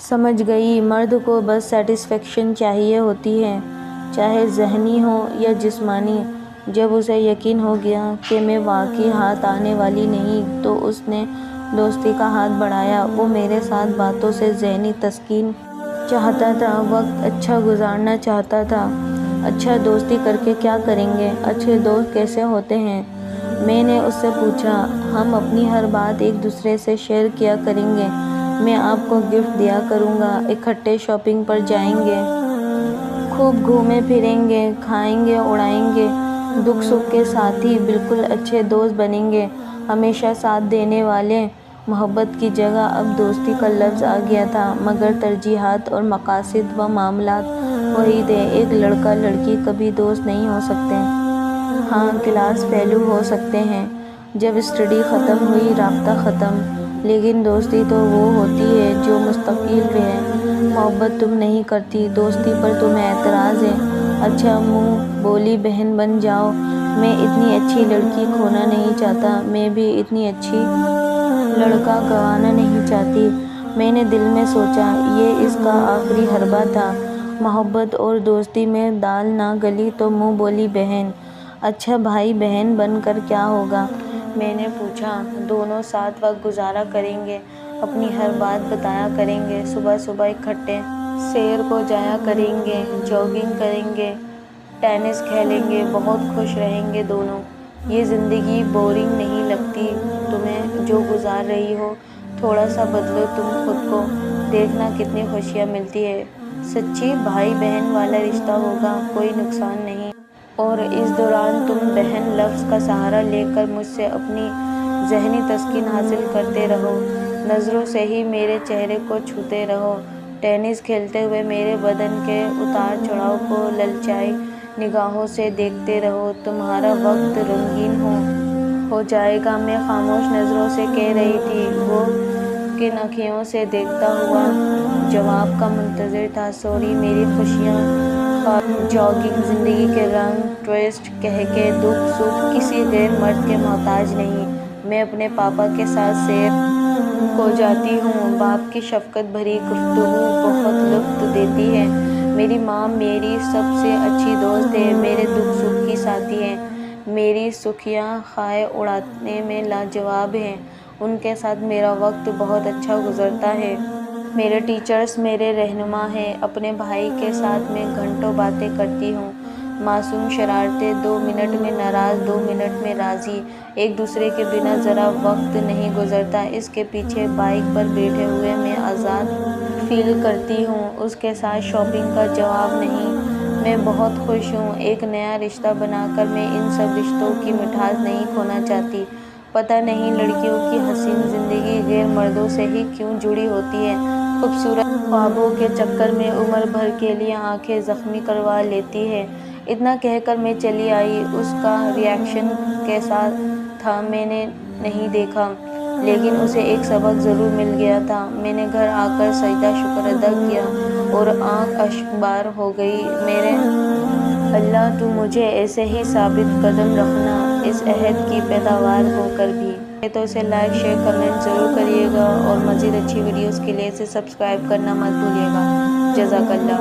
سمجھ گئی، مرد کو بس سیٹسفیکشن چاہیے ہوتی ہے، چاہے ذہنی ہو یا جسمانی۔ جب اسے یقین ہو گیا کہ میں واقعی ہاتھ آنے والی نہیں تو اس نے دوستی کا ہاتھ بڑھایا۔ وہ میرے ساتھ باتوں سے ذہنی تسکین چاہتا تھا، وقت اچھا گزارنا چاہتا تھا۔ اچھا، دوستی کر کے کیا کریں گے؟ اچھے دوست کیسے ہوتے ہیں؟ میں نے اس سے پوچھا۔ ہم اپنی ہر بات ایک دوسرے سے شیئر کیا کریں گے، میں آپ کو گفٹ دیا کروں گا، اکٹھے شاپنگ پر جائیں گے، خوب گھومیں پھریں گے، کھائیں گے اڑائیں گے، دکھ سکھ کے ساتھی، بالکل اچھے دوست بنیں گے، ہمیشہ ساتھ دینے والے۔ محبت کی جگہ اب دوستی کا لفظ آ گیا تھا، مگر ترجیحات اور مقاصد و معاملات وہی تھے۔ ایک لڑکا لڑکی کبھی دوست نہیں ہو سکتے۔ ہاں، کلاس فیلو ہو سکتے ہیں، جب اسٹڈی ختم ہوئی رابطہ ختم، لیکن دوستی تو وہ ہوتی ہے جو مستقل رہے۔ محبت تم نہیں کرتی، دوستی پر تمہیں اعتراض ہے۔ اچھا، منہ بولی بہن بن جاؤ۔ میں اتنی اچھی لڑکی کھونا نہیں چاہتا، میں بھی اتنی اچھی لڑکا گنوانا نہیں چاہتی۔ میں نے دل میں سوچا، یہ اس کا آخری حربہ تھا۔ محبت اور دوستی میں دال نہ گلی تو منہ بولی بہن۔ اچھا، بھائی بہن بن کر کیا ہوگا؟ میں نے پوچھا۔ دونوں ساتھ وقت گزارا کریں گے، اپنی ہر بات بتایا کریں گے، صبح صبح اکٹھے سیر کو جایا کریں گے، جاگنگ کریں گے، ٹینس کھیلیں گے، بہت خوش رہیں گے دونوں۔ یہ زندگی بورنگ نہیں لگتی تمہیں جو گزار رہی ہو؟ تھوڑا سا بدلو تم خود کو، دیکھنا کتنی خوشیاں ملتی ہیں۔ سچی بھائی بہن والا رشتہ ہوگا، کوئی نقصان نہیں۔ اور اس دوران تم بہن لفظ کا سہارا لے کر مجھ سے اپنی ذہنی تسکین حاصل کرتے رہو، نظروں سے ہی میرے چہرے کو چھوتے رہو، ٹینس کھیلتے ہوئے میرے بدن کے اتار چڑھاؤ کو للچائی نگاہوں سے دیکھتے رہو۔ تمہارا وقت رنگین ہو جائے گا، میں خاموش نظروں سے کہہ رہی تھی۔ وہ کن آنکھوں سے دیکھتا ہوا جواب کا منتظر تھا۔ سوری، میری خوشیاں، خواب، جاگنگ، زندگی کے رنگ، ٹوئسٹ، کہہ کے دکھ سکھ کسی غیر مرد کے محتاج نہیں۔ میں اپنے پاپا کے ساتھ سیر کو جاتی ہوں، باپ کی شفقت بھری گفتگو بہت لطف دیتی ہے۔ میری ماں میری سب سے اچھی دوست ہے، میرے دکھ سکھ کی ساتھی ہے، میری سکھیاں خائے اڑانے میں لاجواب ہیں، ان کے ساتھ میرا وقت بہت اچھا گزرتا ہے۔ میرے ٹیچرز میرے رہنما ہیں۔ اپنے بھائی کے ساتھ میں گھنٹوں باتیں کرتی ہوں، معصوم شرارتیں، 2 منٹ میں ناراض، 2 منٹ میں راضی، ایک دوسرے کے بنا ذرا وقت نہیں گزرتا۔ اس کے پیچھے بائیک پر بیٹھے ہوئے میں آزاد فیل کرتی ہوں۔ اس کے ساتھ شاپنگ کا جواب نہیں، میں بہت خوش ہوں۔ ایک نیا رشتہ بنا کر میں ان سب رشتوں کی مٹھاس نہیں کھونا چاہتی۔ پتہ نہیں لڑکیوں کی حسین زندگی غیر مردوں سے ہی کیوں جڑی ہوتی ہے، خوبصورت خوابوں کے چکر میں عمر بھر کے لیے آنکھیں زخمی کروا لیتی ہے۔ اتنا کہہ کر میں چلی آئی۔ اس کا ری ایکشن کیسا تھا میں نے نہیں دیکھا، لیکن اسے ایک سبق ضرور مل گیا تھا۔ میں نے گھر آ کر سجدہ شکر ادا کیا اور آنکھ اشکبار ہو گئی۔ میرے اللہ، تو مجھے ایسے ہی ثابت قدم رکھنا، اس عہد کی پیداوار ہو کر بھی۔ تو اسے لائک، شیئر، کمنٹ ضرور کریے گا اور مزید اچھی ویڈیوز کے لیے اسے سبسکرائب کرنا مت بھولیے گا۔ جزاک اللہ۔